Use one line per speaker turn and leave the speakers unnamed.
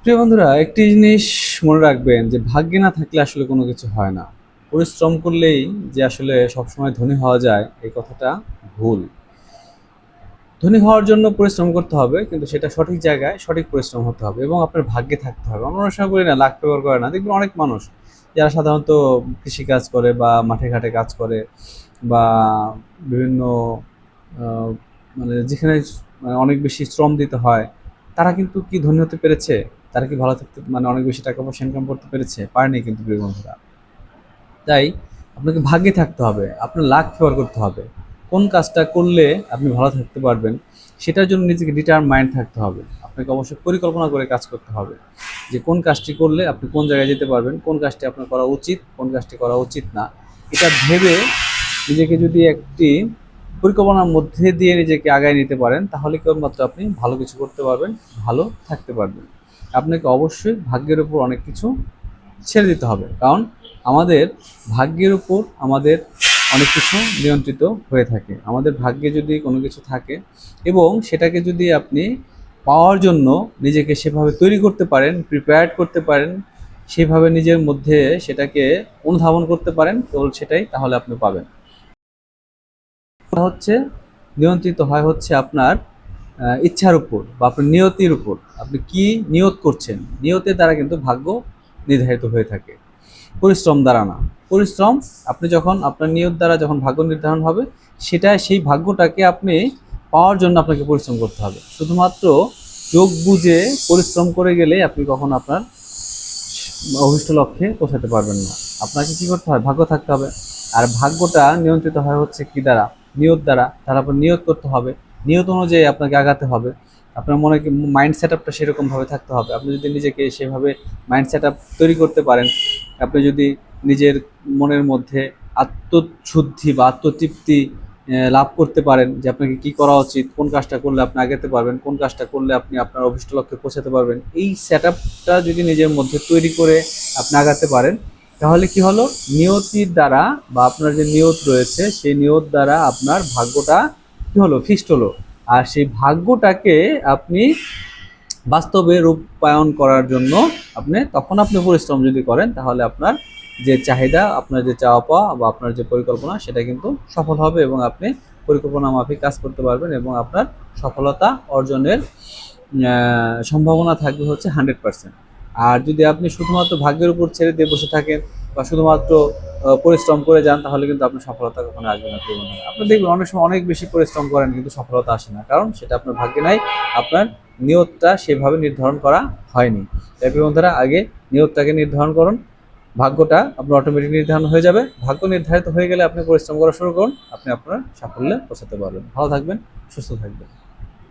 প্রিয় বন্ধুরা, একটি জিনিস মনে রাখবেন যে ভাগ্যে না থাকলে আসলে কোনো কিছু হয় না। পরিশ্রম করলেই যে আসলে সবসময় ধনী হওয়া যায় এই কথাটা ভুল। ধনী হওয়ার জন্য পরিশ্রম করতে হবে, কিন্তু সেটা সঠিক জায়গায় সঠিক পরিশ্রম হতে হবে এবং আপনার ভাগ্যে থাকতে হবে। আমরা অনেক সময় বলি না লাখ ব্যবহার করে না, দেখবেন অনেক মানুষ যারা সাধারণত কৃষিকাজ করে বা মাঠে ঘাটে কাজ করে বা বিভিন্ন আহ, মানে যেখানে মানে অনেক বেশি শ্রম দিতে হয়, তারা কিন্তু কি ধনী হতে পেরেছে? তারা কি ভালো থাকতে মানে অনেক বেশি টাকা পয়সা ইনকাম করতে পেরেছে? পারেনি কিন্তু প্রিয় বন্ধুরা। তাই আপনাকে ভাগ্যে থাকতে হবে, আপনার লাক ফেভার করতে হবে। কোন কাজটা করলে আপনি ভালো থাকতে পারবেন সেটার জন্য নিজেকে ডিটারমাইন্ড থাকতে হবে। আপনাকে অবশ্যই পরিকল্পনা করে কাজ করতে হবে যে কোন কাজটি করলে আপনি কোন জায়গায় যেতে পারবেন, কোন কাজটি আপনার করা উচিত, কোন কাজটি করা উচিত না। এটা ভেবে নিজেকে যদি একটি পরিকল্পনার মধ্যে দিয়ে নিজেকে আগায় নিতে পারেন, তাহলে কেবলমাত্র আপনি ভালো কিছু করতে পারবেন, ভালো থাকতে পারবেন। আপনাকে অবশ্যই ভাগ্যের উপর অনেক কিছু ছেড়ে দিতে হবে, কারণ আমাদের ভাগ্যের উপর আমাদের অনেক কিছু নিয়ন্ত্রিত হয়ে থাকে। আমাদের ভাগ্যে যদি কোনো কিছু থাকে এবং সেটাকে যদি আপনি পাওয়ার জন্য নিজেকে সেভাবে তৈরি করতে পারেন, প্রিপেয়ার্ড করতে পারেন, সেভাবে নিজের মধ্যে সেটাকে অনুধাবন করতে পারেন, কেবল সেটাই তাহলে আপনি পাবেন। হচ্ছে নিয়ন্ত্রিত হয় হচ্ছে আপনার ইচ্ছার উপর বা আপনার নিয়তির উপর। আপনি কি নিয়ত করছেন, নিয়তের দ্বারা কিন্তু ভাগ্য নির্ধারিত হয়ে থাকে, পরিশ্রম দ্বারা না। পরিশ্রম আপনি যখন আপনার নিয়ত দ্বারা যখন ভাগ্য নির্ধারণ হবে, সেটা সেই ভাগ্যটাকে আপনি পাওয়ার জন্য আপনাকে পরিশ্রম করতে হবে। শুধুমাত্র চোখ বুঝে পরিশ্রম করে গেলে আপনি কখনো আপনার অভিষ্ট লক্ষ্যে পৌঁছাতে পারবেন না। আপনাকে কি করতে হয়? ভাগ্য থাকতে হবে। আর ভাগ্যটা নিয়ন্ত্রিত হয় হচ্ছে কি দ্বারা? নিয়ত দ্বারা। তারপর নিয়ত করতে হবে, নিয়ত অনুযায়ী আপনাকে আগাতে হবে। আপনার মনে মাইন্ড সেট আপটা সেরকমভাবে থাকতে হবে। আপনি যদি নিজেকে সেভাবে মাইন্ড সেট আপ তৈরি করতে পারেন, আপনি যদি নিজের মনের মধ্যে আত্মশুদ্ধি বা আত্মতৃপ্তি লাভ করতে পারেন যে আপনাকে কি করা উচিত, কোন কাজটা করলে আপনি আগাতে পারবেন, কোন কাজটা করলে আপনি আপনার অভিষ্ট লক্ষ্যে পৌঁছাতে পারবেন, এই সেট আপটা যদি নিজের মধ্যে তৈরি করে আপনি আগাতে পারেন, তাহলে কি হলো, নিয়তির দ্বারা বা আপনার যে নিয়ত রয়েছে সেই নিয়ত দ্বারা আপনার ভাগ্যটা কি হলো, ফিক্সড হলো। আর সেই ভাগ্যটাকে আপনি বাস্তবে রূপায়ণ করার জন্য তখন আপনি পরিশ্রম যদি করেন, তাহলে আপনার যে চাহিদা, আপনার যে চাওয়া পাওয়া বা আপনার যে পরিকল্পনা, সেটা কিন্তু সফল হবে এবং আপনি পরিকল্পনা মাফিক কাজ করতে পারবেন এবং আপনার সফলতা অর্জনের সম্ভাবনা থাকবে হচ্ছে 100%। আর যদি আপনি শুধুমাত্র ভাগ্যের উপর ছেড়ে দিয়ে বসে থাকেন বা শুধুমাত্র পরিশ্রম করে যান, তাহলে কিন্তু আপনার সফলতা কখনো আসবে না প্রিয় বন্ধুরা। আপনি দেখবেন অনেক সময় অনেক বেশি পরিশ্রম করেন কিন্তু সফলতা আসে না, কারণ সেটা আপনার ভাগ্যে নাই, আপনার নিয়তটা সেভাবে নির্ধারণ করা হয়নি। তাই প্রিয় বন্ধুরা, আগে নিয়তটাকে নির্ধারণ করুন, ভাগ্যটা আপনার অটোমেটিক নির্ধারণ হয়ে যাবে। ভাগ্য নির্ধারিত হয়ে গেলে আপনি পরিশ্রম করা শুরু করুন, আপনি আপনার সাফল্যে পৌঁছাতে পারবেন। ভালো থাকবেন, সুস্থ থাকবেন।